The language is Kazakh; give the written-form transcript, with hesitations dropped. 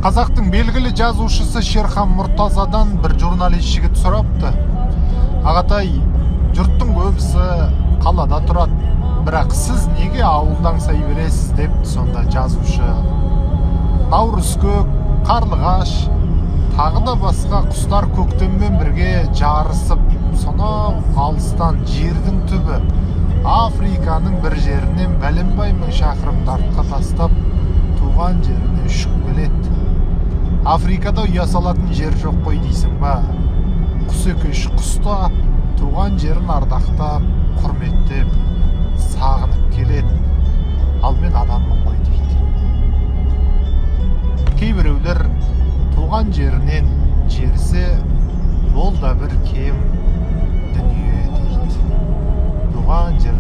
Қазақтың белгілі жазушысы Шерхан Мұртазадан бір журналист жігіт сұрапты. Ағатай, жұрттың көбісі қалада тұрады, бірақ сіз неге ауылдан сай бересіз депті. Сонда жазушы: наурызкөк, қарлығаш, тағы да басқа құстар көктеммен бірге жарысып, сонау алыстан жердің түбі Африканың бір жерінен бәленбай мың шақырымды артқа тастап туған жеріне ұшып келеді. Африкада ұя салатын жер жоқ қой дейсің ба? Құс екеш құста туған жерін ардақтап, құрметтеп, сағынып келеді. Ал мен адаммын ғой дейді. Кейбіреулер туған жерінен жерсе, ол да бір кем дүние дейді. Туған жер